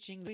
Reaching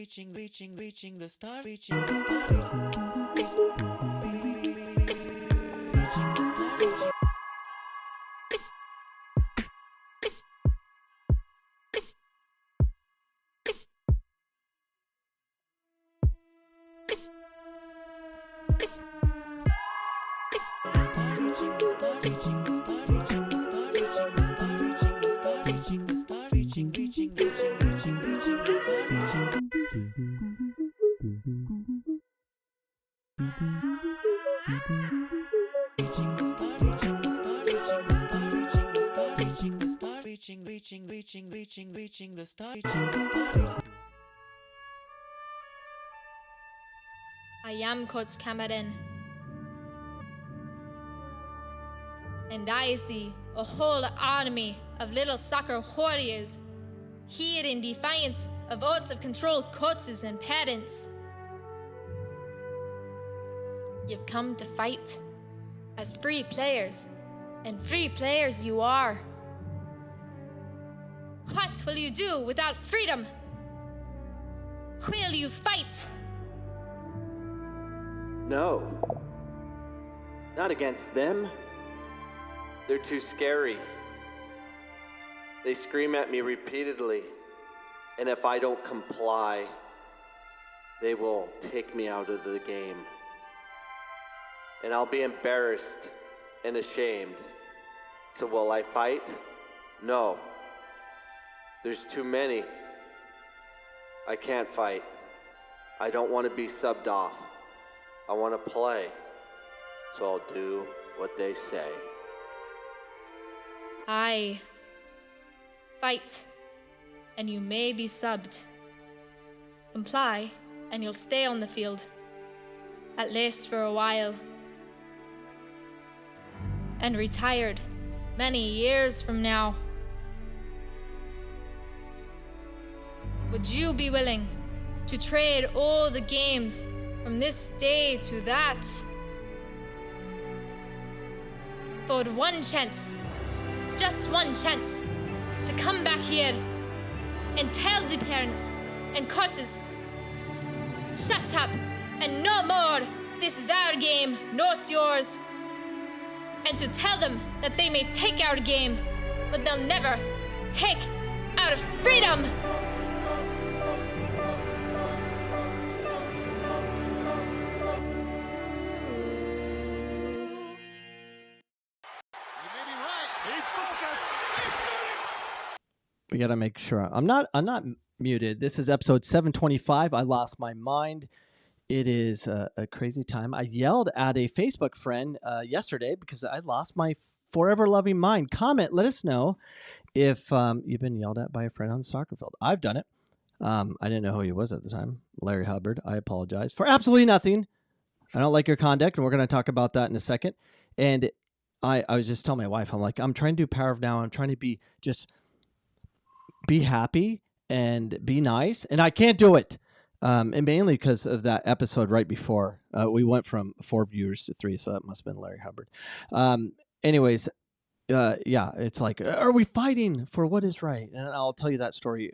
the start. I am Coach Cameron, and I see a whole army of little soccer warriors here in defiance of out of control coaches and parents. You've come to fight as free players, and free players you are. What will you do without freedom? Will you fight? No. Not against them. They're too scary. They scream at me repeatedly, and if I don't comply, they will take me out of the game. And I'll be embarrassed and ashamed. So will I fight? No. There's too many. I can't fight. I don't want to be subbed off. I want to play. So I'll do what they say. Aye. Fight, and you may be subbed. Comply, and you'll stay on the field. At least for a while. And retired many years from now. Would you be willing to trade all the games from this day to that for one chance, just one chance, to come back here and tell the parents and coaches, shut up and no more, this is our game, not yours, and to tell them that they may take our game, but they'll never take our freedom. We got to make sure I'm not muted. This is episode 725. I lost my mind. It is a crazy time. I yelled at a Facebook friend yesterday because I lost my forever loving mind. Comment, let us know if you've been yelled at by a friend on the soccer field. I've done it. I didn't know who he was at the time. Larry Hubbard. I apologize for absolutely nothing. I don't like your conduct, and we're going to talk about that in a second. And I was just telling my wife, I'm like, I'm trying to do Power of Now. I'm trying to be happy and be nice, and I can't do it. And mainly because of that episode right before. We went from 4 viewers to 3, so that must have been Larry Hubbard. Anyways, yeah, it's like, are we fighting for what is right? And I'll tell you that story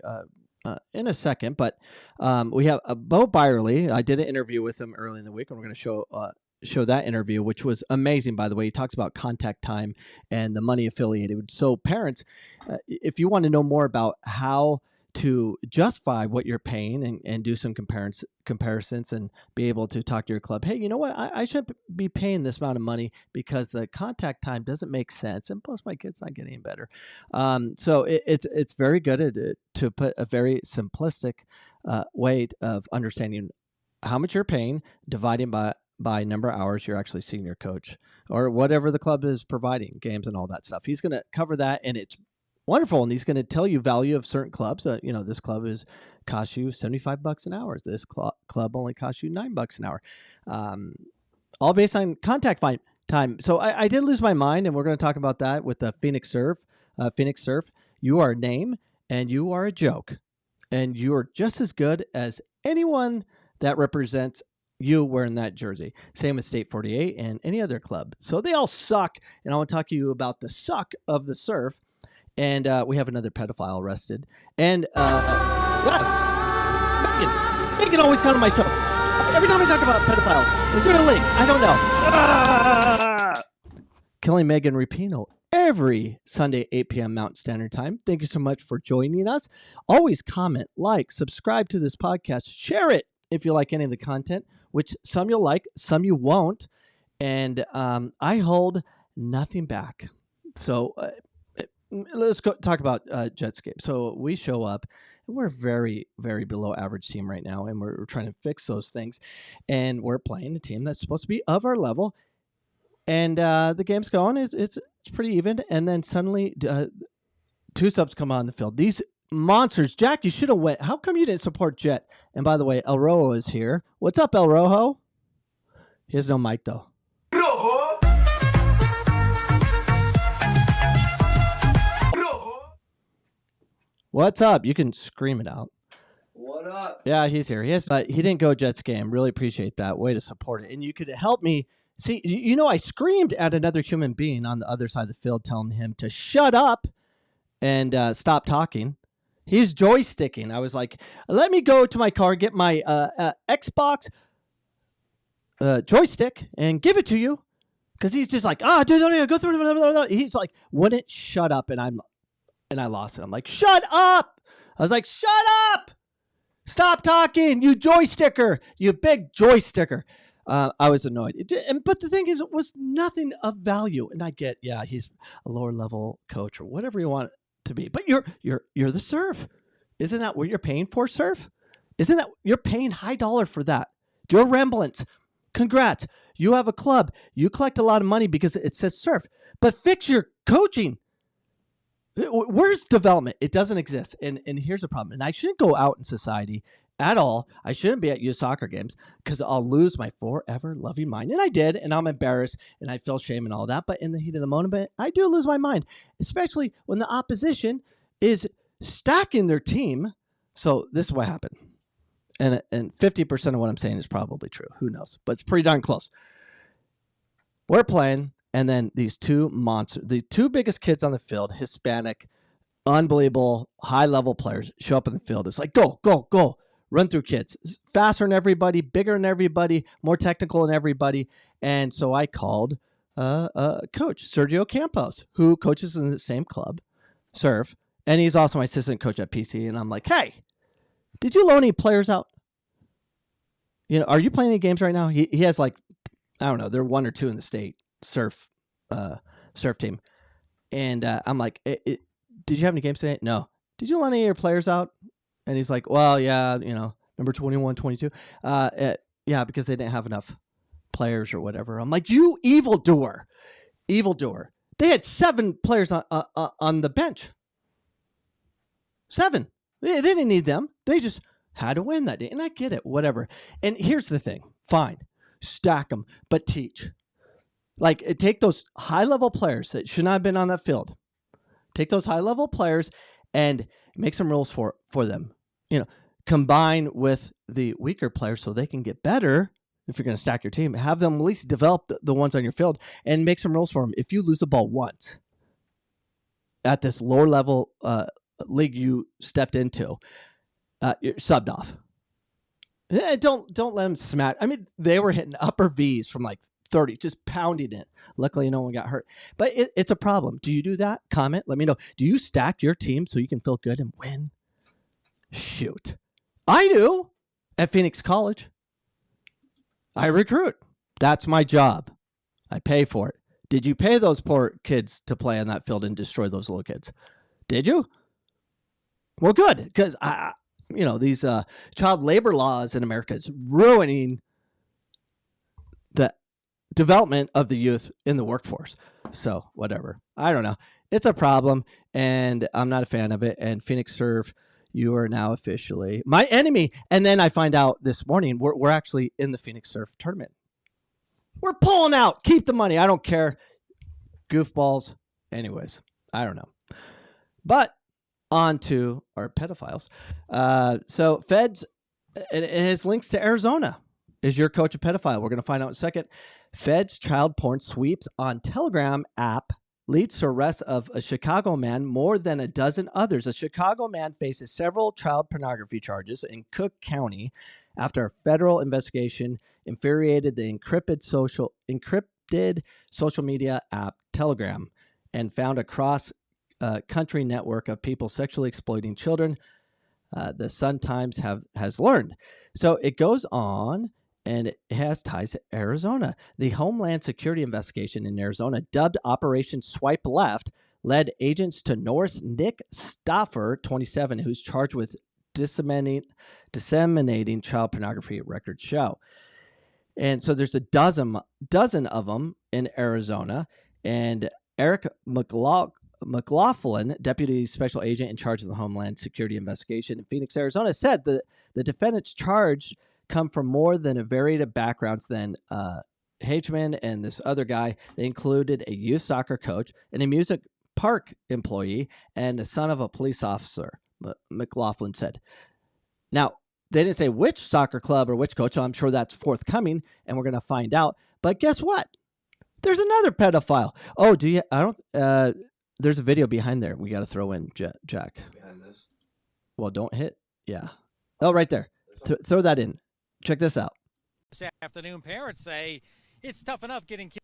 in a second. But we have Beau Beyerle. I did an interview with him early in the week, and we're going to show that interview, which was amazing, by the way. He talks about contact time and the money affiliated. So parents, if you want to know more about how to justify what you're paying and do some comparisons and be able to talk to your club, hey, you know what? I should be paying this amount of money because the contact time doesn't make sense. And plus my kid's not getting better. So it's very good to put a very simplistic way of understanding how much you're paying, dividing by number of hours you're actually seeing your coach or whatever the club is providing, games and all that stuff. He's going to cover that, and it's wonderful. And he's going to tell you value of certain clubs. This club costs you $75 an hour. This club only costs you $9 an hour. All based on contact time. So I did lose my mind, and we're going to talk about that with the Phoenix Surf. Phoenix Surf, you are a name and you are a joke, and you are just as good as anyone that represents you wearing that jersey. Same with State 48 and any other club. So they all suck. And I want to talk to you about the suck of the surf. And we have another pedophile arrested. And Megan always come to my show. Every time we talk about pedophiles, is there a link? I don't know. Killing Megan Rapinoe every Sunday, 8 p.m. Mountain Standard Time. Thank you so much for joining us. Always comment, like, subscribe to this podcast. Share it if you like any of the content, which some you'll like, some you won't. And I hold nothing back. So let's go talk about Jetscape. So we show up. We're a very, very below average team right now, and we're trying to fix those things. And we're playing a team that's supposed to be of our level. And the game's going. It's pretty even. And then suddenly 2 subs come on the field. These monsters. Jack, you should have went. How come you didn't support Jet? And by the way, El Rojo is here. What's up, El Rojo? He has no mic, though. What's up? You can scream it out. What up? Yeah, he's here. He didn't go Jets game. Really appreciate that. Way to support it. And you could help me. See, I screamed at another human being on the other side of the field telling him to shut up and stop talking. He's joysticking. I was like, let me go to my car, get my Xbox joystick and give it to you. Because he's just like, dude, don't go through. Blah, blah, blah. He's like, wouldn't shut up. And I lost it. I'm like, shut up. I was like, shut up. Stop talking, you joysticker, you big joysticker. I was annoyed. But the thing is, it was nothing of value. And I get, yeah, he's a lower level coach or whatever you want it to be. But you're the serve. Isn't that what you're paying for, serve? Isn't that you're paying high dollar for that? Joe Ramblance, congrats. You have a club. You collect a lot of money because it says serve. But fix your coaching. Where's development? It doesn't exist. And here's the problem. And I shouldn't go out in society at all. I shouldn't be at youth soccer games because I'll lose my forever loving mind. And I did. And I'm embarrassed and I feel shame and all that. But in the heat of the moment, I do lose my mind, especially when the opposition is stacking their team. So this is what happened. And 50% of what I'm saying is probably true. Who knows? But it's pretty darn close. We're playing. And then these 2 monsters, the 2 biggest kids on the field, Hispanic, unbelievable, high-level players, show up in the field. It's like, go, go, go, run through kids. Faster than everybody, bigger than everybody, more technical than everybody. And so I called coach, Sergio Campos, who coaches in the same club, Serve. And he's also my assistant coach at PC. And I'm like, hey, did you loan any players out? Are you playing any games right now? He has like, I don't know, there are 1 or 2 in the state. Surf team. And I'm like, did you have any games today? No. Did you let any of your players out? And he's like, well, yeah, number 21, 22. Yeah, because they didn't have enough players or whatever. I'm like, you evildoer. They had 7 players on the bench. 7. They didn't need them. They just had to win that day. And I get it, whatever. And here's the thing. Fine. Stack them, but teach. Like, take those high-level players that should not have been on that field. Take those high-level players and make some rules for them. Combine with the weaker players so they can get better. If you're going to stack your team, have them at least develop the ones on your field and make some rules for them. If you lose the ball once at this lower-level league you stepped into, you're subbed off. Don't let them smack. I mean, they were hitting upper Vs from like 30, just pounding it. Luckily, no one got hurt. But it's a problem. Do you do that? Comment. Let me know. Do you stack your team so you can feel good and win? Shoot. I do. At Phoenix College. I recruit. That's my job. I pay for it. Did you pay those poor kids to play on that field and destroy those little kids? Did you? Well, good. Because, these child labor laws in America is ruining the development of the youth in the workforce. So whatever. I don't know. It's a problem and I'm not a fan of it. And Phoenix Serve, you are now officially my enemy. And then I find out this morning we're actually in the Phoenix Surf tournament. We're pulling out. Keep the money. I don't care. Goofballs. Anyways, I don't know. But on to our pedophiles. So Feds, it has links to Arizona. Is your coach a pedophile? We're going to find out in a second. Feds child porn sweeps on Telegram app leads to arrest of a Chicago man, more than a dozen others. A Chicago man faces several child pornography charges in Cook County after a federal investigation infuriated the encrypted social media app Telegram and found a cross-country network of people sexually exploiting children. The Sun-Times has learned. So it goes on, and it has ties to Arizona. The Homeland Security investigation in Arizona, dubbed Operation Swipe Left, led agents to Norris Nick Stauffer, 27, who's charged with disseminating child pornography, records show. And so there's a dozen of them in Arizona. And Eric McLaughlin, deputy special agent in charge of the Homeland Security investigation in Phoenix, Arizona, said the defendants charged come from more than a varied of backgrounds than Hageman and this other guy. They included a youth soccer coach and a music park employee and the son of a police officer, McLaughlin said. Now, they didn't say which soccer club or which coach. So I'm sure that's forthcoming, and we're going to find out. But guess what? There's another pedophile. Oh, do you? I don't. There's a video behind there. We got to throw in, Jack. Behind this? Well, don't hit. Yeah. Oh, right there. Throw that in. Check this out. This afternoon, parents say it's tough enough getting kids.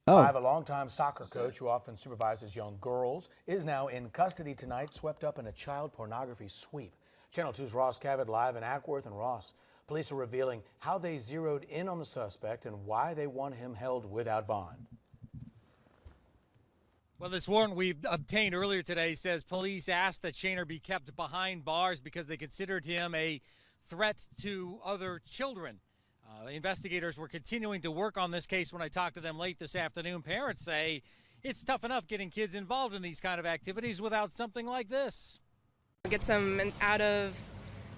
Oh. I have a longtime soccer coach who often supervises young girls, is now in custody tonight, swept up in a child pornography sweep. Channel 2's Ross Cavett live in Ackworth. And Ross, police are revealing how they zeroed in on the suspect and why they want him held without bond. Well, this warrant we obtained earlier today says police asked that Shaner be kept behind bars because they considered him a threat to other children. Investigators were continuing to work on this case when I talked to them late this afternoon. Parents say it's tough enough getting kids involved in these kind of activities without something like this. Get them out of,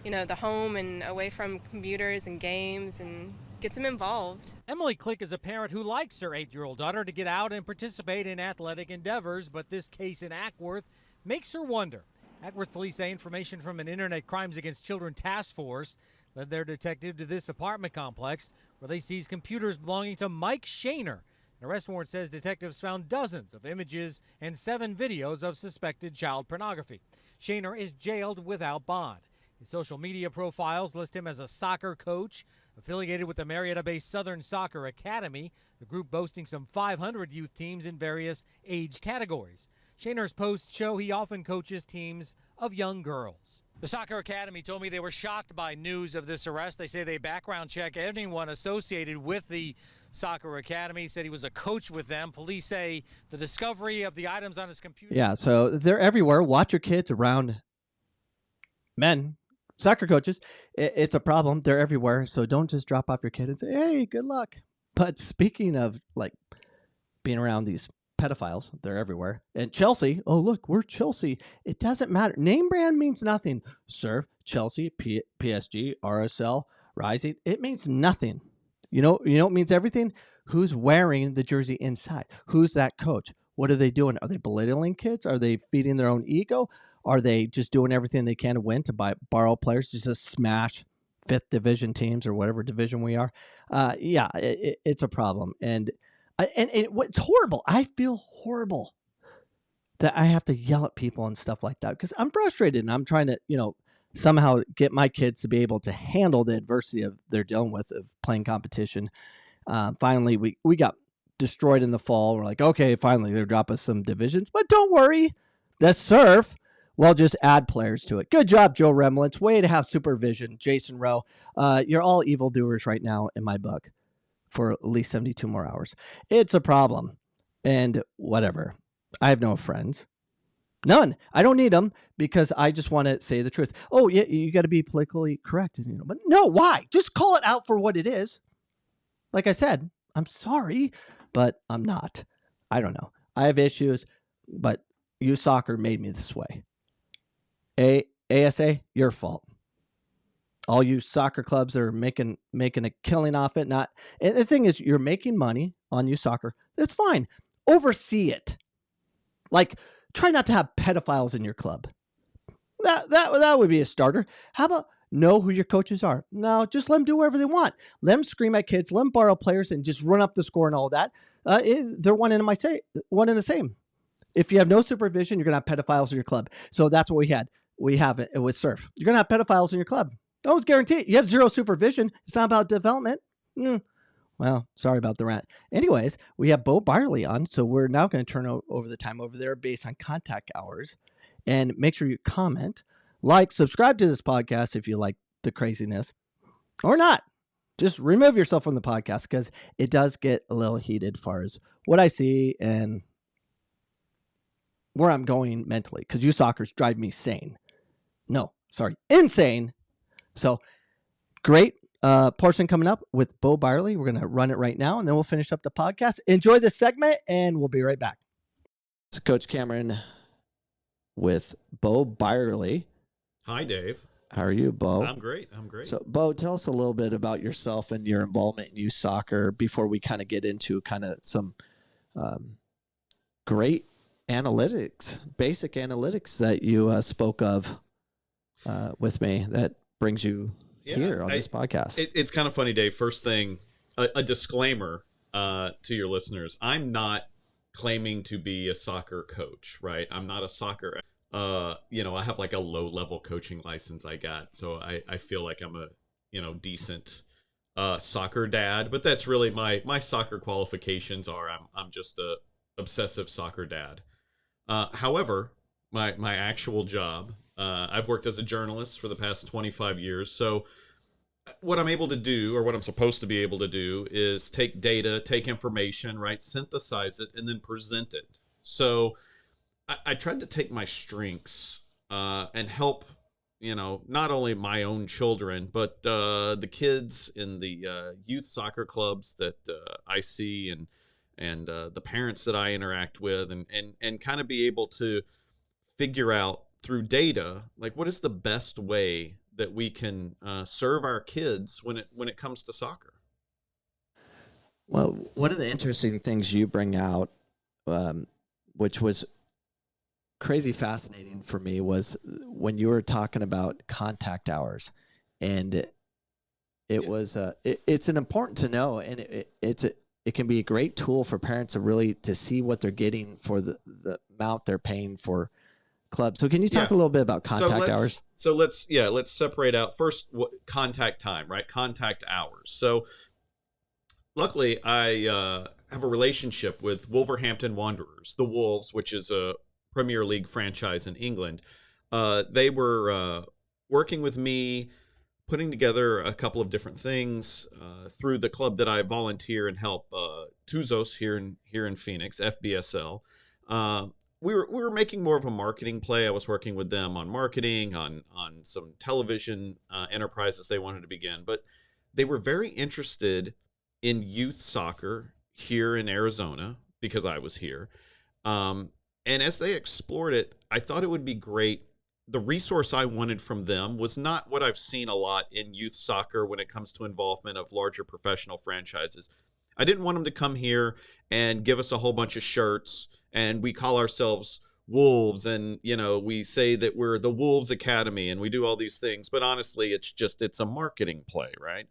the home and away from computers and games and get them involved. Emily Click is a parent who likes her 8-year-old daughter to get out and participate in athletic endeavors, but this case in Ackworth makes her wonder. Ackworth police say information from an Internet Crimes Against Children task force led their detective to this apartment complex where they seized computers belonging to Mike Shaner. An arrest warrant says detectives found dozens of images and 7 videos of suspected child pornography. Shaner is jailed without bond. His social media profiles list him as a soccer coach affiliated with the Marietta-based Southern Soccer Academy, the group boasting some 500 youth teams in various age categories. Shaner's posts show he often coaches teams of young girls. The Soccer Academy told me they were shocked by news of this arrest. They say they background check anyone associated with the Soccer Academy. Said he was a coach with them. Police say the discovery of the items on his computer. Yeah, so they're everywhere. Watch your kids around men, soccer coaches. It's a problem. They're everywhere. So don't just drop off your kid and say, hey, good luck. But speaking of being around these pedophiles, they're everywhere. And Chelsea, oh, look, we're Chelsea. It doesn't matter. Name brand means nothing. Serve, Chelsea, PSG, RSL, Rising. It means nothing. You know it means everything? Who's wearing the jersey inside? Who's that coach? What are they doing? Are they belittling kids? Are they feeding their own ego? Are they just doing everything they can to win, to borrow players, just to smash 5th division teams or whatever division we are? It's a problem. And it's horrible. I feel horrible that I have to yell at people and stuff like that because I'm frustrated and I'm trying to, somehow get my kids to be able to handle the adversity they're dealing with of playing competition. Finally, we got destroyed in the fall. We're like, okay, finally they'll drop us some divisions, but don't worry. The surf, well, just add players to it. Good job, Joe Remlitz. Way to have supervision. Jason Rowe, you're all evildoers right now in my book for at least 72 more hours. It's a problem. And whatever. I have no friends. None. I don't need them because I just want to say the truth. Oh, yeah, you got to be politically correct. But no, why? Just call it out for what it is. Like I said, I'm sorry, but I'm not. I don't know. I have issues, but youth soccer made me this way. ASA, your fault. All you soccer clubs are making a killing off it. And the thing is, you're making money on youth soccer. That's fine. Oversee it. Try not to have pedophiles in your club. That would be a starter. How about know who your coaches are. No, just let them do whatever they want. Let them scream at kids, let them borrow players, and just run up the score and all that. They're one and the same. If you have no supervision, you're going to have pedophiles in your club. So that's what we had. We have it with surf. You're going to have pedophiles in your club. That was guaranteed. You have zero supervision. It's not about development. Well, sorry about the rant. Anyways, we have Beau Beyerle on, so we're now going to turn over the time over there based on contact hours. And make sure you comment, like, subscribe to this podcast if you like the craziness, or not. Just remove yourself from the podcast because it does get a little heated as far as what I see and where I'm going mentally, because you soccer's drive me insane. So great portion coming up with Beau Beyerle. We're going to run it right now, and then we'll finish up the podcast. Enjoy this segment, and we'll be right back. It's Coach Cameron with Beau Beyerle. Hi, Dave. How are you, Beau? I'm great. So, Beau, tell us a little bit about yourself and your involvement in youth soccer before we kind of get into kind of some great analytics, basic analytics that you spoke of with me that brings you here on this podcast. It's kind of funny, Dave. First thing, a disclaimer to your listeners. I'm not claiming to be a soccer coach, right? I'm not a soccer, I have like a low level coaching license I got. So I feel like I'm a, decent soccer dad, but that's really my soccer qualifications are I'm just a obsessive soccer dad. However, my actual job, I've worked as a journalist for the past 25 years. So what I'm able to do, or what I'm supposed to be able to do, is take data, take information, right, synthesize it, and then present it. So I tried to take my strengths and help, not only my own children, but the kids in the youth soccer clubs that I see, and the parents that I interact with, and kind of be able to figure out through data, like, what is the best way that we can serve our kids when it comes to soccer. Well, one of the interesting things you bring out, which was crazy fascinating for me, was when you were talking about contact hours, and it's an important to know, and it can be a great tool for parents to see what they're getting for the amount they're paying for clubs. So can you talk a little bit about contact hours? So let's separate out first what contact time, right? Contact hours. So luckily I have a relationship with Wolverhampton Wanderers, the Wolves, which is a Premier League franchise in England. They were working with me, putting together a couple of different things through the club that I volunteer and help, Tuzos here in Phoenix, FBSL. We were making more of a marketing play. I was working with them on marketing, on some television enterprises they wanted to begin, but they were very interested in youth soccer here in Arizona because I was here. And as they explored it, I thought it would be great. The resource I wanted from them was not what I've seen a lot in youth soccer when it comes to involvement of larger professional franchises. I didn't want them to come here and give us a whole bunch of shirts and we call ourselves Wolves, and we say that we're the Wolves Academy and we do all these things, but honestly it's a marketing play, right?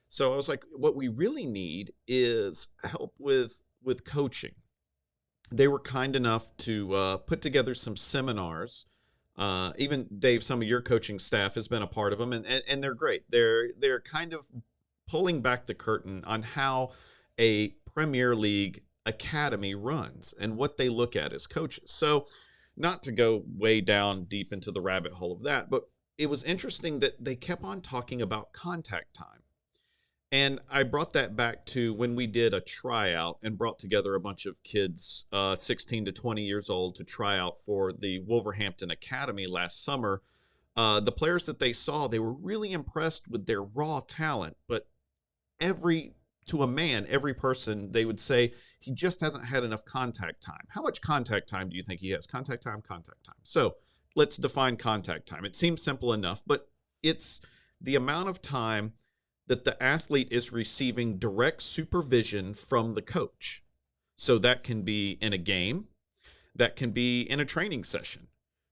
So I was like, what we really need is help with coaching. They were kind enough to put together some seminars. Even Dave, some of your coaching staff has been a part of them, and they're great. They're kind of pulling back the curtain on how a Premier League academy runs and what they look at as coaches. So not to go way down deep into the rabbit hole of that, but it was interesting that they kept on talking about contact time. And I brought that back to when we did a tryout and brought together a bunch of kids, 16 to 20 years old, to try out for the Wolverhampton Academy last summer. The players that they saw, they were really impressed with their raw talent, but every person, they would say, he just hasn't had enough contact time. How much contact time do you think he has? Contact time. So let's define contact time. It seems simple enough, but it's the amount of time that the athlete is receiving direct supervision from the coach. So that can be in a game, that can be in a training session,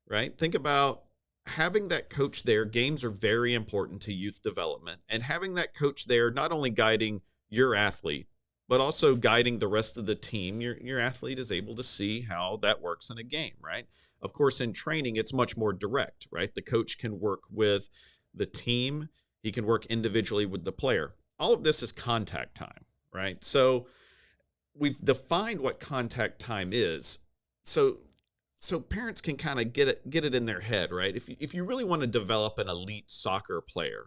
right? Think about having that coach there, games are very important to youth development, and having that coach there, not only guiding your athlete, but also guiding the rest of the team, your athlete is able to see how that works in a game, right? Of course, in training, it's much more direct, right? The coach can work with the team. He can work individually with the player. All of this is contact time, right? So we've defined what contact time is. So parents can kind of get it in their head, right? If you really want to develop an elite soccer player,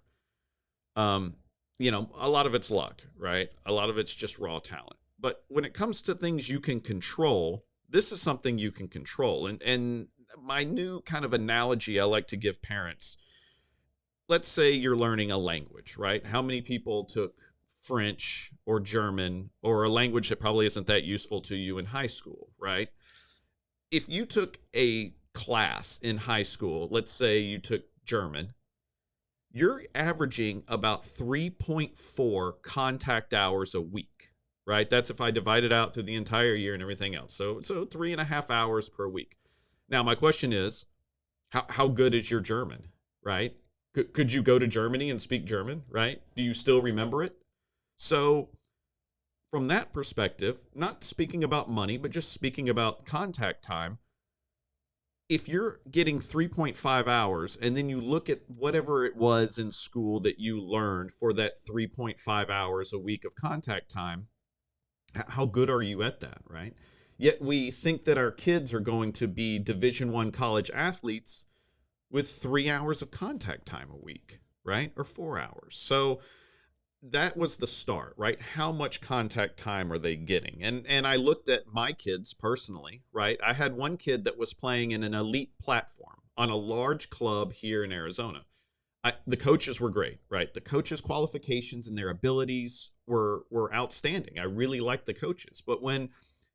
you know, a lot of it's luck, right? A lot of it's just raw talent. But when it comes to things you can control, this is something you can control. And my new kind of analogy I like to give parents, let's say you're learning a language, right? How many people took French or German or a language that probably isn't that useful to you in high school, right? If you took a class in high school, let's say you took German, you're averaging about 3.4 contact hours a week, right? That's if I divide it out through the entire year and everything else. So 3.5 hours per week. Now, my question is, how good is your German, right? Could you go to Germany and speak German, right? Do you still remember it? So from that perspective, not speaking about money, but just speaking about contact time, if you're getting 3.5 hours and then you look at whatever it was in school that you learned for that 3.5 hours a week of contact time, how good are you at that, right? Yet we think that our kids are going to be Division I college athletes with 3 hours of contact time a week, right? Or 4 hours. So that was the start, right? How much contact time are they getting? And I looked at my kids personally, right? I had one kid that was playing in an elite platform on a large club here in Arizona. The coaches were great, right? The coaches' qualifications and their abilities were outstanding. I really liked the coaches. But when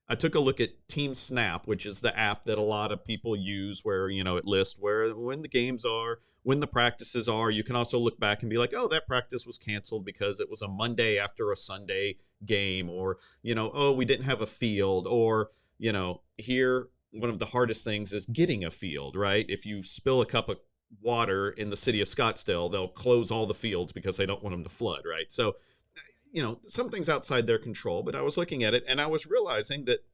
I took a look at Team Snap, which is the app that a lot of people use where, you know, it lists when the games are, when the practices are. You can also look back and be like, oh, that practice was canceled because it was a Monday after a Sunday game, or, you know, oh, we didn't have a field, or, you know, here, one of the hardest things is getting a field, right? If you spill a cup of water in the city of Scottsdale, they'll close all the fields because they don't want them to flood, right? So, you know, some things outside their control, but I was looking at it and I was realizing that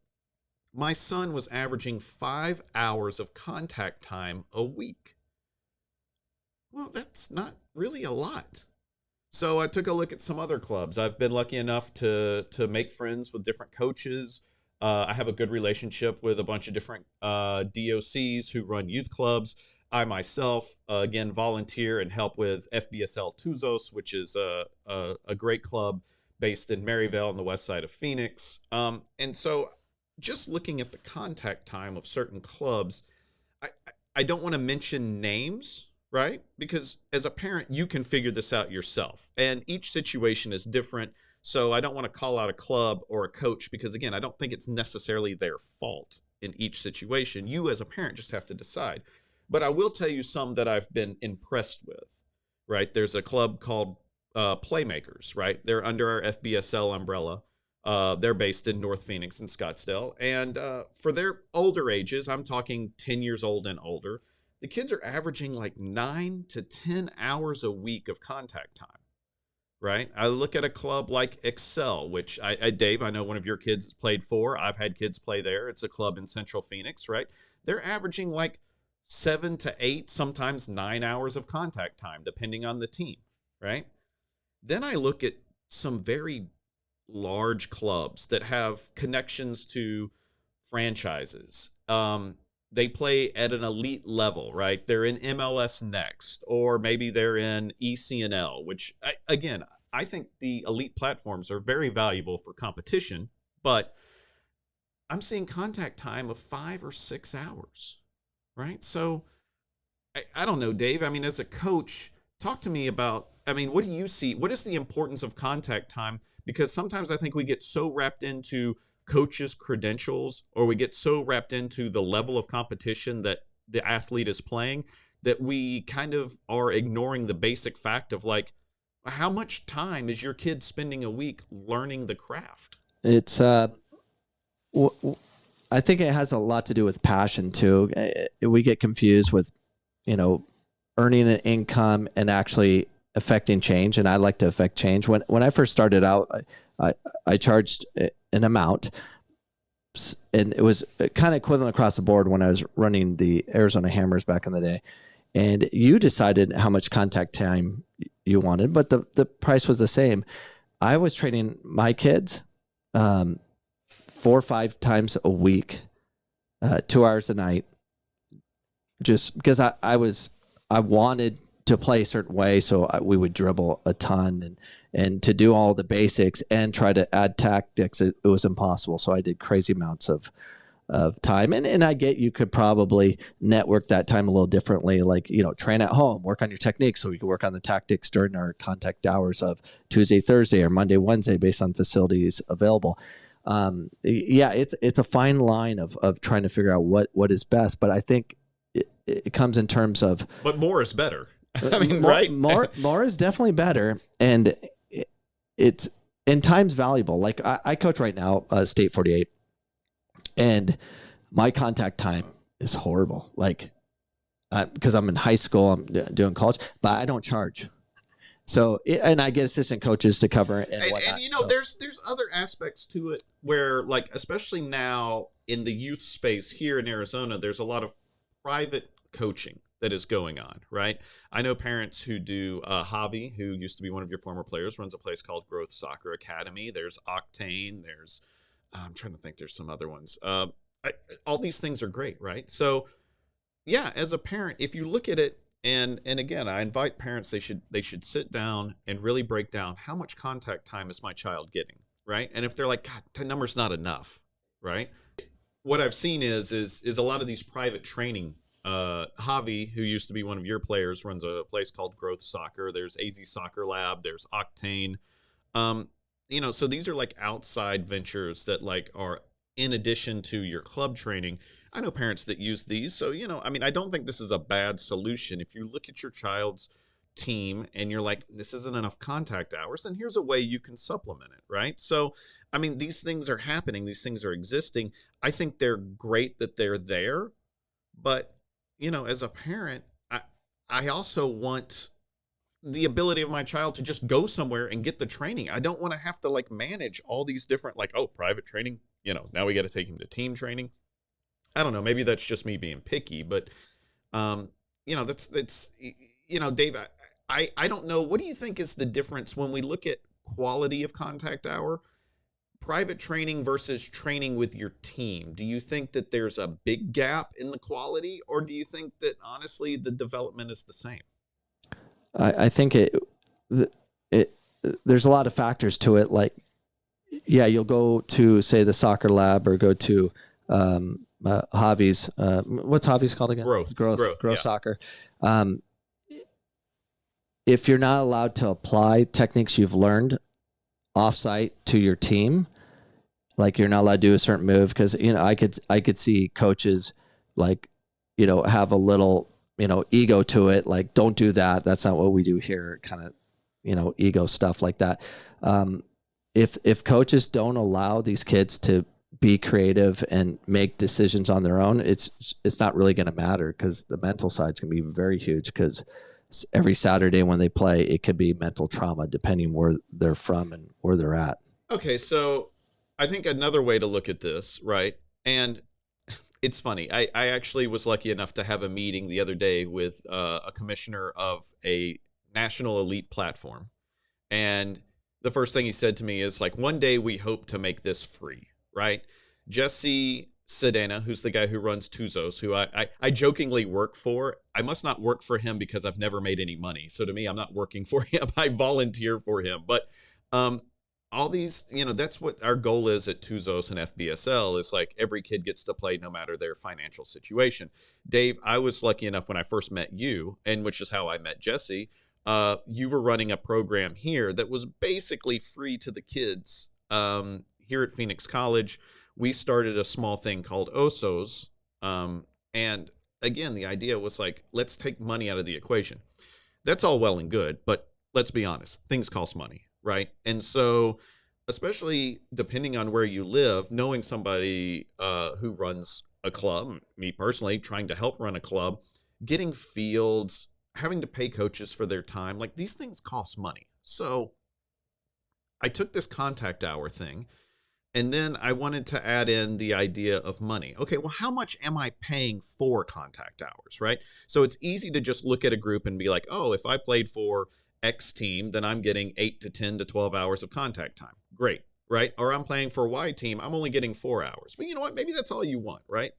my son was averaging 5 hours of contact time a week. Well, that's not really a lot. So I took a look at some other clubs. I've been lucky enough to make friends with different coaches. I have a good relationship with a bunch of different DOCs who run youth clubs. I myself, again, volunteer and help with FBSL Tuzos, which is a great club based in Maryvale on the west side of Phoenix. And so just looking at the contact time of certain clubs, I don't want to mention names, right? Because as a parent, you can figure this out yourself. And each situation is different. So I don't want to call out a club or a coach because, again, I don't think it's necessarily their fault in each situation. You as a parent just have to decide. But I will tell you some that I've been impressed with, right? There's a club called Playmakers, right? They're under our FBSL umbrella. They're based in North Phoenix and Scottsdale. And for their older ages, I'm talking 10 years old and older, the kids are averaging like 9 to 10 hours a week of contact time, right? I look at a club like Excel, which Dave, I know one of your kids played for. I've had kids play there. It's a club in Central Phoenix, right? They're averaging like 7 to 8, sometimes 9 hours of contact time, depending on the team, right? Then I look at some very large clubs that have connections to franchises. They play at an elite level, right? They're in MLS Next, or maybe they're in ECNL, which, again, I think the elite platforms are very valuable for competition, but I'm seeing contact time of 5 or 6 hours. Right. So I don't know, Dave. I mean, as a coach, talk to me about, I mean, what do you see? What is the importance of contact time? Because sometimes I think we get so wrapped into coaches' credentials, or we get so wrapped into the level of competition that the athlete is playing, that we kind of are ignoring the basic fact of, like, how much time is your kid spending a week learning the craft? It's I think it has a lot to do with passion too. We get confused with, you know, earning an income and actually affecting change. And I like to affect change. When I first started out, I charged an amount, and it was kind of equivalent across the board when I was running the Arizona Hammers back in the day. And you decided how much contact time you wanted, but the price was the same. I was training my kids 4 or 5 times a week, 2 hours a night, just because I wanted to play a certain way. So we would dribble a ton and to do all the basics and try to add tactics, it was impossible. So I did crazy amounts of time. And I get you could probably network that time a little differently, like, train at home, work on your techniques so we could work on the tactics during our contact hours of Tuesday, Thursday, or Monday, Wednesday, based on facilities available. It's a fine line of trying to figure out what is best. But I think it comes in terms of... But more is better. I mean, right? More is definitely better. And it's in time's valuable. Like I coach right now, State 48. And my contact time is horrible. Like, because I'm in high school, I'm doing college, but I don't charge. So, and I get assistant coaches to cover it and whatnot. And there's other aspects to it where, like, especially now in the youth space here in Arizona, there's a lot of private coaching that is going on, right? I know parents who do, Javi, who used to be one of your former players, runs a place called Growth Soccer Academy. There's Octane. There's, I'm trying to think, there's some other ones. All these things are great, right? So, yeah, as a parent, if you look at it, and again, I invite parents, they should sit down and really break down how much contact time is my child getting, right? And if they're like, God, that number's not enough, right? What I've seen is a lot of these private training. Javi, who used to be one of your players, runs a place called Growth Soccer. There's AZ Soccer Lab. There's Octane. So these are like outside ventures that like are in addition to your club training. I know parents that use these. So, I don't think this is a bad solution. If you look at your child's team and you're like, this isn't enough contact hours, then here's a way you can supplement it, right? So, these things are happening. These things are existing. I think they're great that they're there. But, as a parent, I also want the ability of my child to just go somewhere and get the training. I don't want to have to like manage all these different, like, private training, now we got to take him to team training. I don't know. Maybe that's just me being picky, but, that's Dave, I don't know. What do you think is the difference when we look at quality of contact hour, private training versus training with your team? Do you think that there's a big gap in the quality, or do you think that honestly the development is the same? I think there's a lot of factors to it. Like, yeah, you'll go to, say, the soccer lab or go to Javi's. What's Javi's called again? Growth yeah. Soccer. If you're not allowed to apply techniques you've learned offsite to your team, like you're not allowed to do a certain move, because I could see coaches like have a little ego to it, like, don't do that. That's not what we do here, kind of, ego stuff like that. If coaches don't allow these kids to be creative and make decisions on their own, it's not really going to matter, because the mental side's going to be very huge, because every Saturday when they play, it could be mental trauma depending where they're from and where they're at. Okay, so I think another way to look at this, right? And it's funny. I actually was lucky enough to have a meeting the other day with a commissioner of a national elite platform. And the first thing he said to me is like, one day we hope to make this free, right? Jesse Sedena, who's the guy who runs Tuzos, who I jokingly work for. I must not work for him because I've never made any money. So to me, I'm not working for him. I volunteer for him. But all these, that's what our goal is at Tuzos and FBSL, is like every kid gets to play no matter their financial situation. Dave, I was lucky enough when I first met you, and which is how I met Jesse, you were running a program here that was basically free to the kids. Here at Phoenix College, we started a small thing called OSOs. And again, the idea was like, let's take money out of the equation. That's all well and good, but let's be honest, things cost money. Right. And so, especially depending on where you live, knowing somebody who runs a club, me personally, trying to help run a club, getting fields, having to pay coaches for their time, like these things cost money. So I took this contact hour thing, and then I wanted to add in the idea of money. Okay, well, how much am I paying for contact hours, right? So it's easy to just look at a group and be like, oh, if I played for X team, then I'm getting 8 to 10 to 12 hours of contact time. Great, right? Or I'm playing for Y team, I'm only getting 4 hours. But you know what? Maybe that's all you want, right?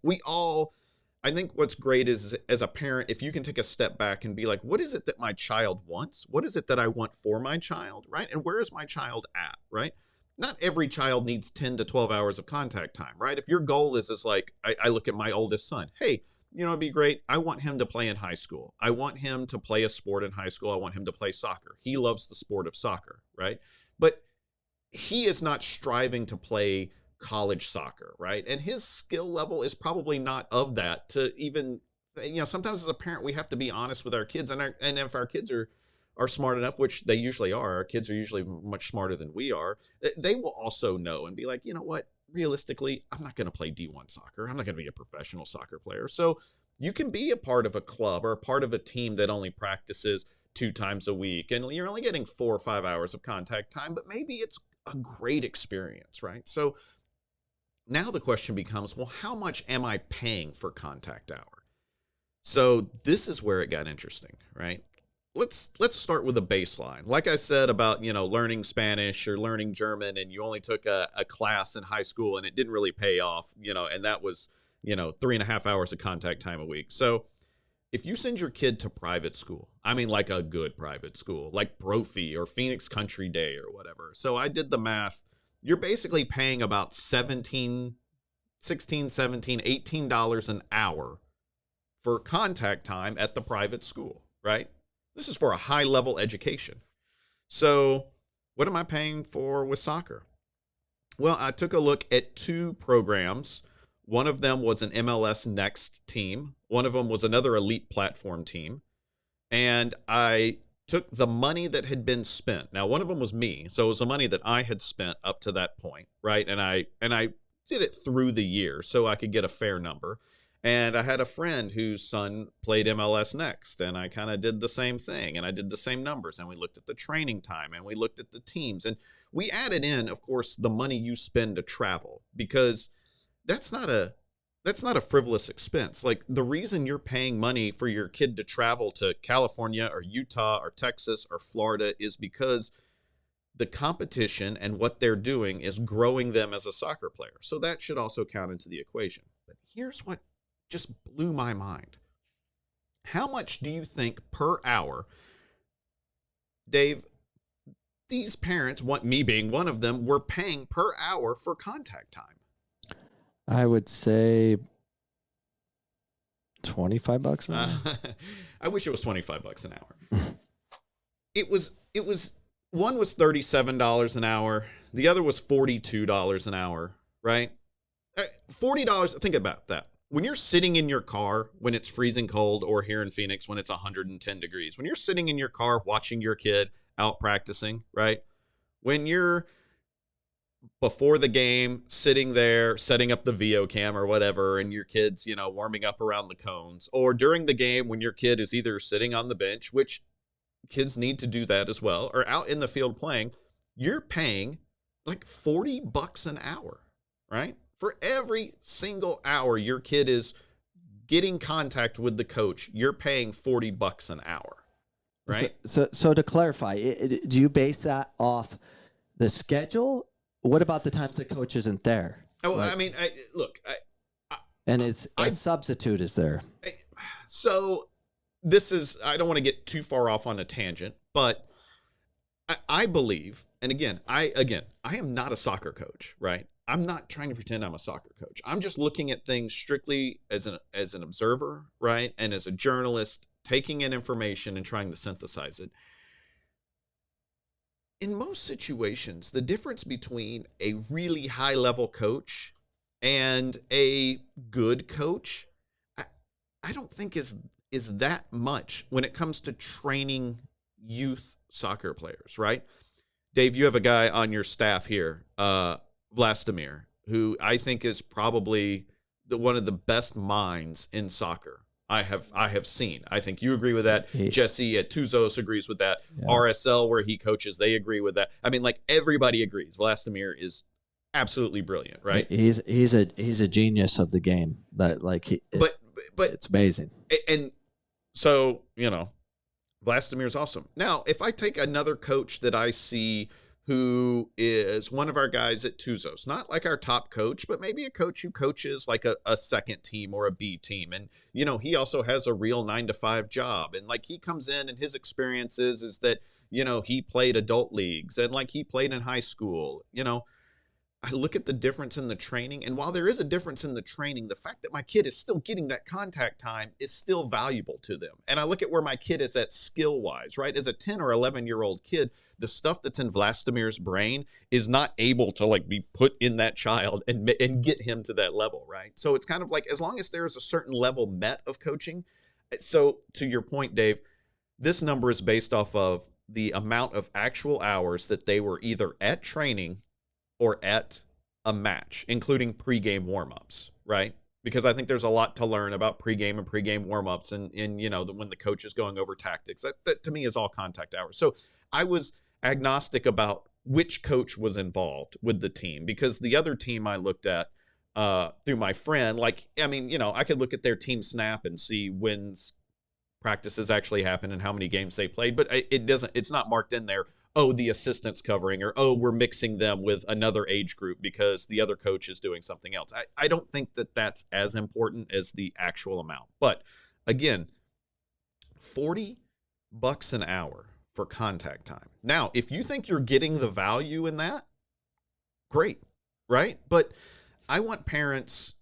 I think what's great is, as a parent, if you can take a step back and be like, what is it that my child wants? What is it that I want for my child, right? And where is my child at, right? Not every child needs 10 to 12 hours of contact time, right? If your goal is like, I look at my oldest son, hey, you know, it'd be great. I want him to play in high school. I want him to play a sport in high school. I want him to play soccer. He loves the sport of soccer, right? But he is not striving to play college soccer, right? And his skill level is probably not of that to even, you know, sometimes as a parent, we have to be honest with our kids. And if our kids are smart enough, which they usually are, our kids are usually much smarter than we are, they will also know and be like, you know what, realistically, I'm not going to play D1 soccer. I'm not going to be a professional soccer player. So you can be a part of a club or a part of a team that only practices 2 times a week, and you're only getting 4 or 5 hours of contact time, but maybe it's a great experience, right? So now the question becomes, well, how much am I paying for contact hour? So this is where it got interesting, right? Let's start with a baseline. Like I said about, you know, learning Spanish or learning German, and you only took a class in high school and it didn't really pay off, you know, and that was, you know, 3.5 hours of contact time a week. So if you send your kid to private school, I mean like a good private school, like Brophy or Phoenix Country Day or whatever. So I did the math. You're basically paying about $16, $17, $18 an hour for contact time at the private school, right? This is for a high-level education. So what am I paying for with soccer? Well, I took a look at 2 programs. One of them was an MLS Next team. One of them was another elite platform team. And I took the money that had been spent. Now, one of them was me, so it was the money that I had spent up to that point, right? And I did it through the year so I could get a fair number. And I had a friend whose son played MLS Next, and I kind of did the same thing, and I did the same numbers, and we looked at the training time, and we looked at the teams, and we added in, of course, the money you spend to travel, because that's not a frivolous expense. Like, the reason you're paying money for your kid to travel to California or Utah or Texas or Florida is because the competition and what they're doing is growing them as a soccer player. So that should also count into the equation. But here's what just blew my mind. How much do you think per hour, Dave, these parents, me being one of them, were paying per hour for contact time? I would say $25 an hour. I wish it was $25 an hour. It was one was $37 an hour. The other was $42 an hour, right? $40, think about that. When you're sitting in your car when it's freezing cold, or here in Phoenix when it's 110 degrees, when you're sitting in your car watching your kid out practicing, right? When you're before the game sitting there setting up the VO cam or whatever, and your kid's, you know, warming up around the cones, or during the game when your kid is either sitting on the bench, which kids need to do that as well, or out in the field playing, you're paying like $40 an hour, right? For every single hour your kid is getting contact with the coach, you're paying $40 an hour, right? So to clarify, do you base that off the schedule? What about the times the coach isn't there? Oh, like, I mean, and a substitute is there. So this is, I don't want to get too far off on a tangent, but I believe, and again, I am not a soccer coach, right? I'm not trying to pretend I'm a soccer coach. I'm just looking at things strictly as an observer, right? And as a journalist, taking in information and trying to synthesize it. In most situations, the difference between a really high-level coach and a good coach, I don't think is that much when it comes to training youth soccer players, right? Dave, you have a guy on your staff here, Vlastimir, who I think is probably one of the best minds in soccer. I have seen. I think you agree with that. Jesse at Tuzos agrees with that. Yeah. RSL, where he coaches, they agree with that. I mean, like, everybody agrees. Vlastimir is absolutely brilliant, right? He's a genius of the game. But it's amazing. And so, Vlastimir's awesome. Now, if I take another coach that I see who is one of our guys at Tuzos, not like our top coach, but maybe a coach who coaches like a second team or a B team. And, he also has a real 9-to-5 job. And like, he comes in and his experiences is that, he played adult leagues and like he played in high school. I look at the difference in the training, and while there is a difference in the training, the fact that my kid is still getting that contact time is still valuable to them. And I look at where my kid is at skill-wise, right? As a 10 or 11-year-old kid, the stuff that's in Vlastimir's brain is not able to like be put in that child and get him to that level, right? So it's kind of like, as long as there is a certain level met of coaching. So to your point, Dave, this number is based off of the amount of actual hours that they were either at training or at a match, including pregame warmups, right? Because I think there's a lot to learn about pregame and pregame warmups and when the coach is going over tactics. That to me is all contact hours. So I was agnostic about which coach was involved with the team, because the other team I looked at through my friend, I could look at their team snap and see when's practices actually happened and how many games they played, but it's not marked in there, oh, the assistant's covering, or, oh, we're mixing them with another age group because the other coach is doing something else. I don't think that that's as important as the actual amount. But again, $40 an hour for contact time. Now, if you think you're getting the value in that, great, right? But I want parents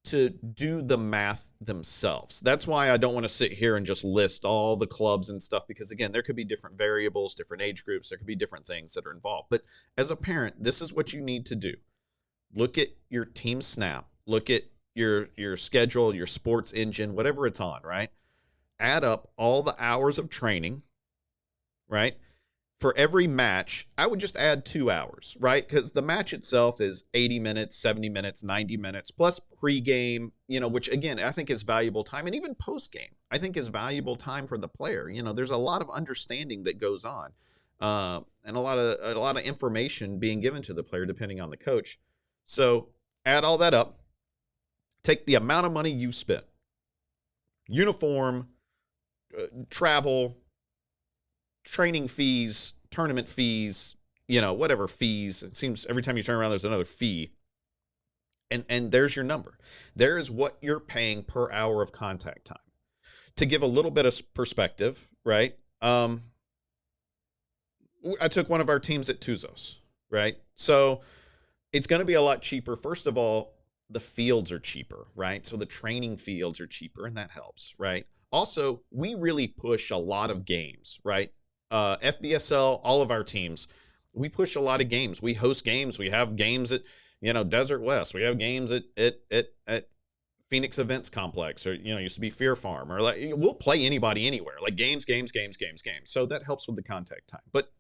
to do the math themselves. That's why I don't want to sit here and just list all the clubs and stuff, because again, there could be different variables, different age groups, there could be different things that are involved. But as a parent, this is what you need to do. Look at your team snap, look at your schedule, your sports engine, whatever it's on, right? Add up all the hours of training, right? For every match, I would just add 2 hours, right? Because the match itself is 80 minutes, 70 minutes, 90 minutes, plus pregame, which again, I think is valuable time. And even postgame, I think is valuable time for the player. There's a lot of understanding that goes on and a lot of information being given to the player depending on the coach. So add all that up, take the amount of money you spent, uniform, travel, training fees, tournament fees, whatever fees. It seems every time you turn around, there's another fee. And there's your number. There's what you're paying per hour of contact time. To give a little bit of perspective, right? I took one of our teams at Tuzos, right? So it's going to be a lot cheaper. First of all, the fields are cheaper, right? So the training fields are cheaper, and that helps, right? Also, we really push a lot of games, right? FBSL, all of our teams, we push a lot of games. We host games. We have games at, Desert West. We have games at Phoenix Events Complex, or, used to be Fear Farm, or like, we'll play anybody anywhere, like games. So that helps with the contact time. But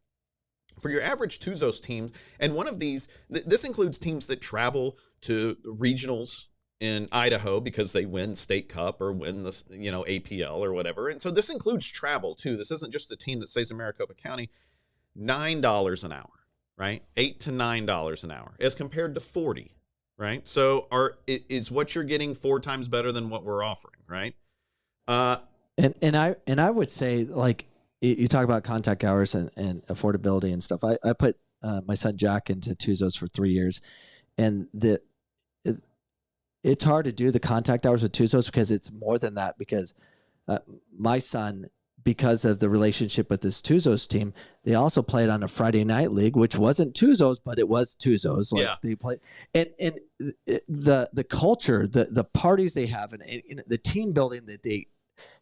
for your average Tuzos team, and one of these, this includes teams that travel to regionals in Idaho because they win State Cup or win the APL or whatever. And so this includes travel too. This isn't just a team that stays in Maricopa County. $9 an hour, right? $8 to $9 an hour as compared to 40, right? So is what you're getting 4 times better than what we're offering, right? And I would say, like, you talk about contact hours and affordability and stuff. I put my son Jack into Tuzos for 3 years, and it's hard to do the contact hours with Tuzos because it's more than that, because my son, because of the relationship with this Tuzos team, they also played on a Friday night league, which wasn't Tuzos, but it was Tuzos. Like, yeah. They played, and the culture, the parties they have, and the team building that they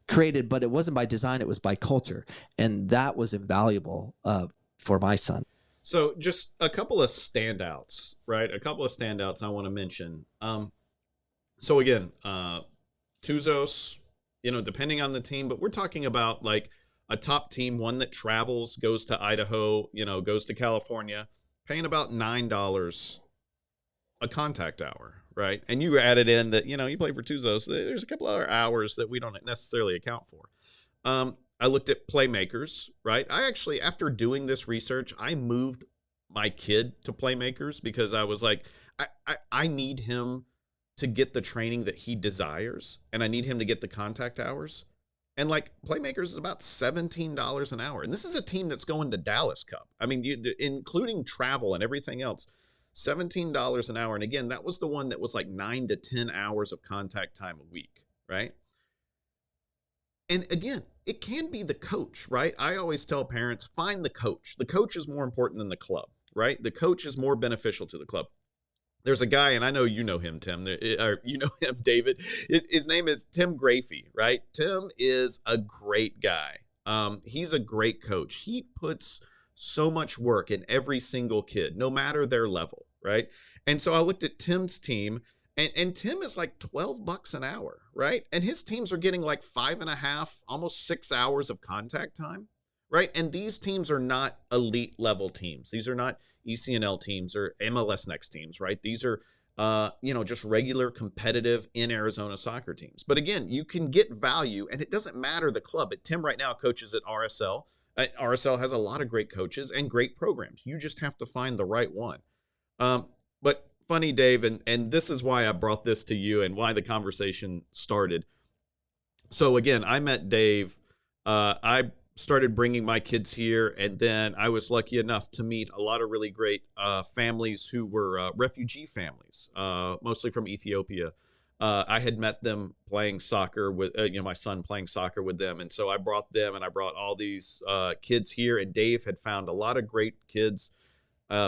created, but it wasn't by design, it was by culture. And that was invaluable for my son. So just a couple of standouts, right? A couple of standouts I want to mention. So again, Tuzos, depending on the team, but we're talking about like a top team, one that travels, goes to Idaho, goes to California, paying about $9 a contact hour, right? And you added in that, you know, you play for Tuzos. There's a couple other hours that we don't necessarily account for. I looked at playmakers, right? I actually, after doing this research, I moved my kid to playmakers because I was like, I need him to get the training that he desires, and I need him to get the contact hours. And like playmakers is about $17 an hour. And this is a team that's going to Dallas Cup. I mean, including travel and everything else, $17 an hour. And again, that was the one that was like 9 to 10 hours of contact time a week, right? And again, it can be the coach, right? I always tell parents, find the coach. The coach is more important than the club, right? The coach is more beneficial to the club. There's a guy, and I know you know him, Tim, or you know him, David. His name is Tim Grafey, right? Tim is a great guy. He's a great coach. He puts so much work in every single kid, no matter their level, right? And so I looked at Tim's team, and Tim is like $12 an hour, right? And his teams are getting like 5.5, almost 6 hours of contact time, right? And these teams are not elite level teams. These are not ECNL teams or MLS Next teams, right? These are, just regular competitive in Arizona soccer teams. But again, you can get value, and it doesn't matter the club. But Tim right now coaches at RSL. RSL has a lot of great coaches and great programs. You just have to find the right one. But funny, Dave, and this is why I brought this to you and why the conversation started. So again, I met Dave. I started bringing my kids here, and then I was lucky enough to meet a lot of really great families who were refugee families, mostly from Ethiopia. I had met them playing soccer with, my son playing soccer with them, and so I brought them, and I brought all these kids here, and Dave had found a lot of great kids,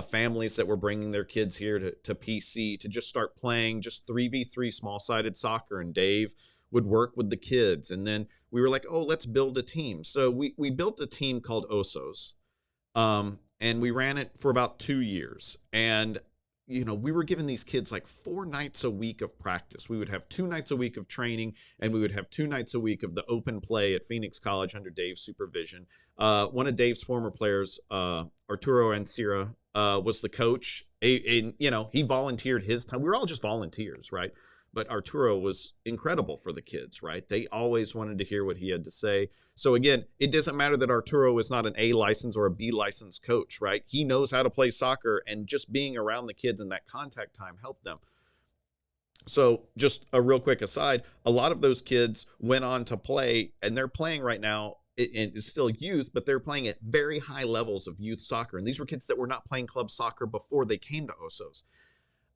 families that were bringing their kids here to PC to just start playing just 3v3 small-sided soccer, and Dave would work with the kids. And then we were like, oh, let's build a team. So we built a team called Osos. And we ran it for about 2 years. And, we were giving these kids like 4 nights a week of practice. We would have 2 nights a week of training, and we would have 2 nights a week of the open play at Phoenix College under Dave's supervision. One of Dave's former players, Arturo Ancira, was the coach. He volunteered his time. We were all just volunteers, right? But Arturo was incredible for the kids, right? They always wanted to hear what he had to say. So again, it doesn't matter that Arturo is not an A license or a B license coach, right? He knows how to play soccer, and just being around the kids and that contact time helped them. So just a real quick aside, a lot of those kids went on to play, and they're playing right now. It's still youth, but they're playing at very high levels of youth soccer. And these were kids that were not playing club soccer before they came to Osos.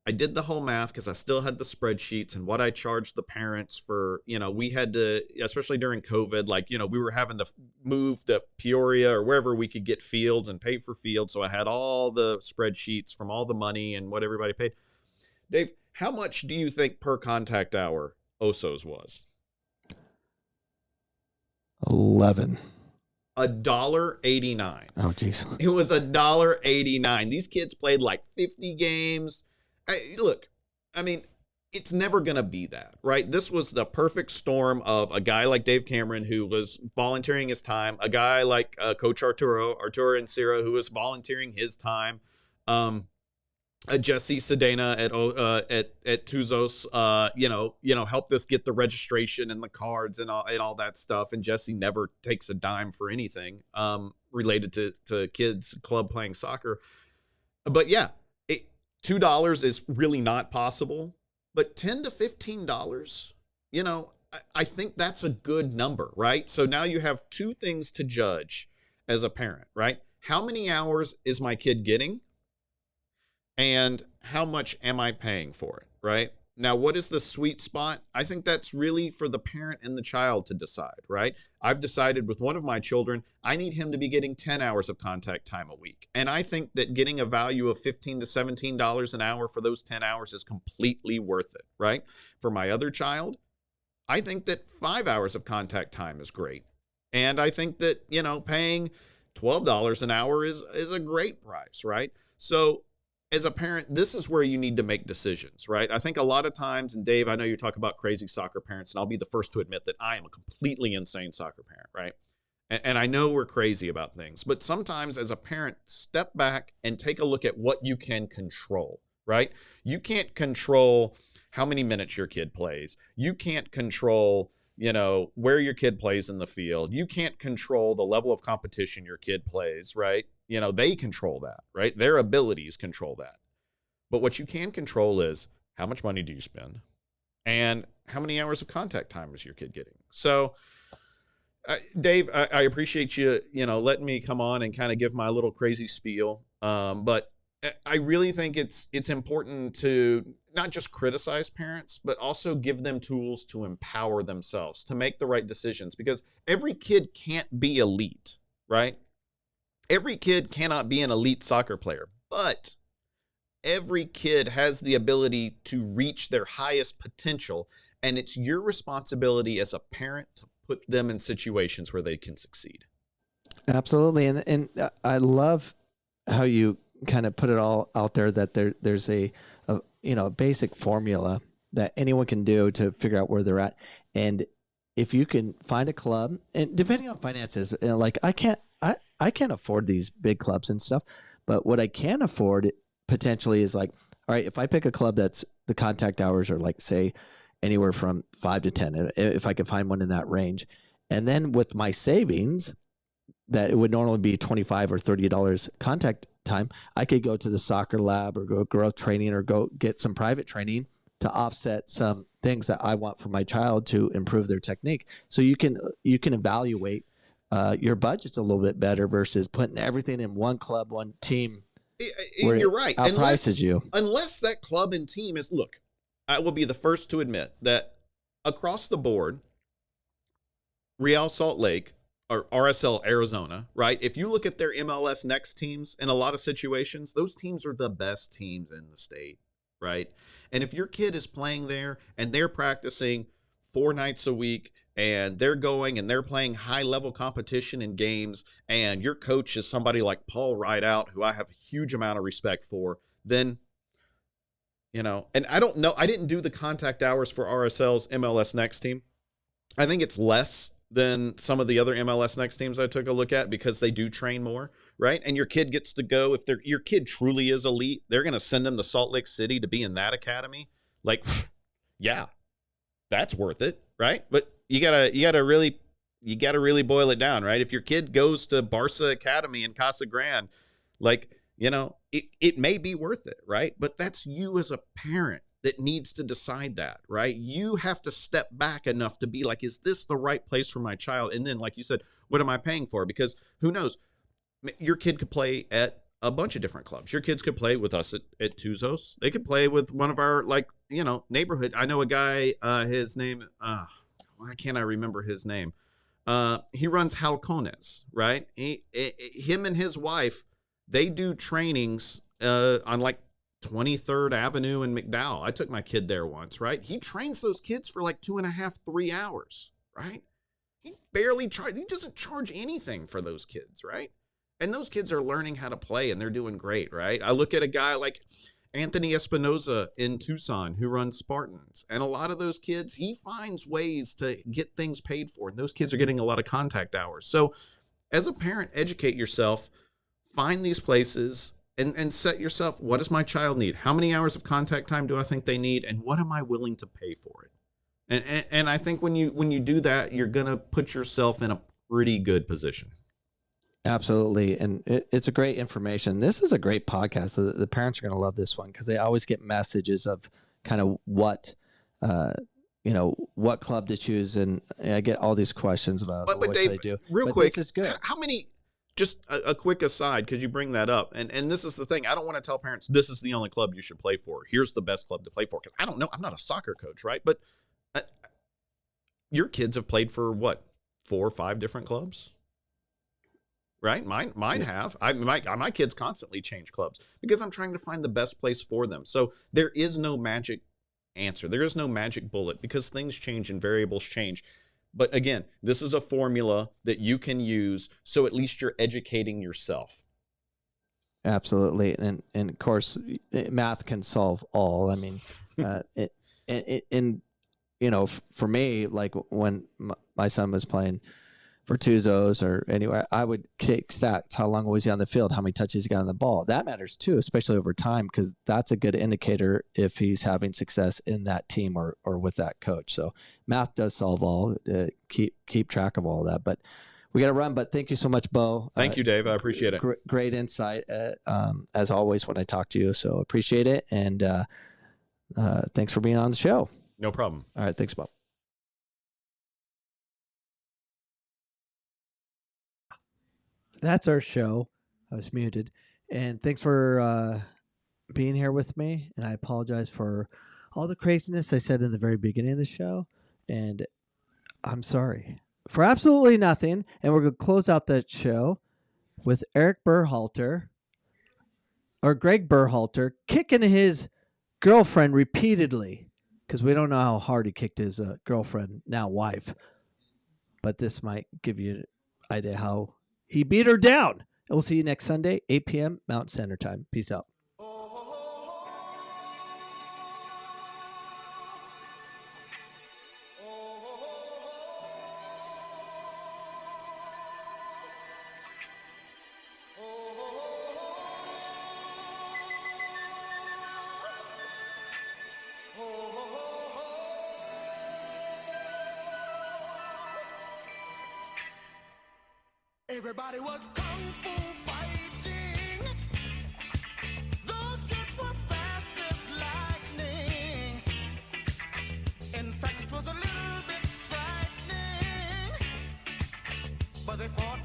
I did the whole math because I still had the spreadsheets and what I charged the parents for, we had to, especially during COVID, we were having to move to Peoria or wherever we could get fields and pay for fields. So I had all the spreadsheets from all the money and what everybody paid. Dave, how much do you think per contact hour Osos was? 11. $1.89. Oh, geez. It was $1.89. These kids played like 50 games. Look, it's never going to be that, right? This was the perfect storm of a guy like Dave Cameron, who was volunteering his time, a guy like Coach Arturo Ancira, who was volunteering his time, Jesse Sedena at Tuzos, helped us get the registration and the cards and all that stuff. And Jesse never takes a dime for anything related to kids club playing soccer. But yeah. $2 is really not possible, but $10 to $15, I think that's a good number, right? So now you have 2 things to judge as a parent, right? How many hours is my kid getting? And how much am I paying for it, right? Now, what is the sweet spot? I think that's really for the parent and the child to decide, right? I've decided with one of my children, I need him to be getting 10 hours of contact time a week. And I think that getting a value of $15 to $17 an hour for those 10 hours is completely worth it, right? For my other child, I think that 5 hours of contact time is great. And I think that, paying $12 an hour is a great price, right? So as a parent, this is where you need to make decisions, right? I think a lot of times, and Dave, I know you talk about crazy soccer parents, and I'll be the first to admit that I am a completely insane soccer parent, right? And I know we're crazy about things, but sometimes as a parent, step back and take a look at what you can control, right? You can't control how many minutes your kid plays. You can't control, where your kid plays in the field. You can't control the level of competition your kid plays, right? They control that, right? Their abilities control that. But what you can control is how much money do you spend and how many hours of contact time is your kid getting. So, Dave, I appreciate you, letting me come on and kind of give my little crazy spiel. But I really think it's important to not just criticize parents, but also give them tools to empower themselves, to make the right decisions, because every kid can't be elite, right? Every kid cannot be an elite soccer player, but every kid has the ability to reach their highest potential, and it's your responsibility as a parent to put them in situations where they can succeed. Absolutely. And I love how you kind of put it all out there, that there's a basic formula that anyone can do to figure out where they're at. And if you can find a club, and depending on finances, like I can't afford these big clubs and stuff, but what I can afford potentially is like, all right, if I pick a club that's the contact hours are like, say, anywhere from 5 to 10, if I can find one in that range. And then with my savings, that it would normally be $25 or $30 contact time, I could go to the soccer lab or go growth training or go get some private training to offset some things that I want for my child to improve their technique. So you can evaluate your budgets a little bit better versus putting everything in one club, one team. You're right. Outprices you. Unless that club and team is, look, I will be the first to admit that across the board, Real Salt Lake or RSL Arizona, right? If you look at their MLS Next teams in a lot of situations, those teams are the best teams in the state, right? And if your kid is playing there and they're practicing 4 nights a week and they're going and they're playing high level competition in games, and your coach is somebody like Paul Rideout, who I have a huge amount of respect for, then, and I don't know, I didn't do the contact hours for RSL's MLS Next team. I think it's less than some of the other MLS Next teams I took a look at because they do train more, right? And your kid gets to go, if your kid truly is elite, they're going to send them to Salt Lake City to be in that academy. Like, yeah, that's worth it, right? But you gotta really boil it down, right? If your kid goes to Barca Academy in Casa Grande, like, it may be worth it, right? But that's you as a parent that needs to decide that, right? You have to step back enough to be like, is this the right place for my child? And then, like you said, what am I paying for? Because who knows? Your kid could play at a bunch of different clubs. Your kids could play with us at Tuzos. They could play with one of our, neighborhood. I know a guy, his name, why can't I remember his name? He runs Halcones, right? Him and his wife, they do trainings on 23rd Avenue in McDowell. I took my kid there once, right? He trains those kids for 2.5, 3 hours, right? He doesn't charge anything for those kids, right? And those kids are learning how to play and they're doing great, right? I look at a guy like Anthony Espinoza in Tucson who runs Spartans. And a lot of those kids, he finds ways to get things paid for. And those kids are getting a lot of contact hours. So as a parent, educate yourself, find these places, and set yourself, what does my child need? How many hours of contact time do I think they need? And what am I willing to pay for it? And I think when you do that, you're going to put yourself in a pretty good position. Absolutely. And it's a great information. This is a great podcast. The parents are going to love this one because they always get messages of kind of what club to choose. And I get all these questions about what Dave, they do. Real quick, this is good. How many, just a quick aside, because you bring that up. And this is the thing. I don't want to tell parents, this is the only club you should play for. Here's the best club to play for. Because I don't know. I'm not a soccer coach, right? But your kids have played for what, 4 or 5 different clubs? Right? Mine have. My kids constantly change clubs because I'm trying to find the best place for them. So there is no magic answer. There is no magic bullet because things change and variables change. But again, this is a formula that you can use, so at least you're educating yourself. Absolutely. And of course, math can solve all. I mean, for me, like when my son was playing Bertuzzo's or anywhere, I would take stats. How long was he on the field? How many touches he got on the ball? That matters too, especially over time, because that's a good indicator if he's having success in that team or with that coach. So math does solve all. Keep track of all that. But we got to run. But thank you so much, Beau. Thank you, Dave. I appreciate it. Great insight, as always, when I talk to you. So appreciate it. And thanks for being on the show. No problem. All right. Thanks, Beau. That's our show. I was muted. And thanks for being here with me. And I apologize for all the craziness I said in the very beginning of the show. And I'm sorry for absolutely nothing. And we're going to close out that show with Gregg Berhalter kicking his girlfriend repeatedly, because we don't know how hard he kicked his girlfriend, now wife. But this might give you an idea how he beat her down. And we'll see you next Sunday, 8 p.m. Mountain Standard Time. Peace out. Everybody was kung fu fighting. Those kids were fast as lightning. In fact, it was a little bit frightening, but they fought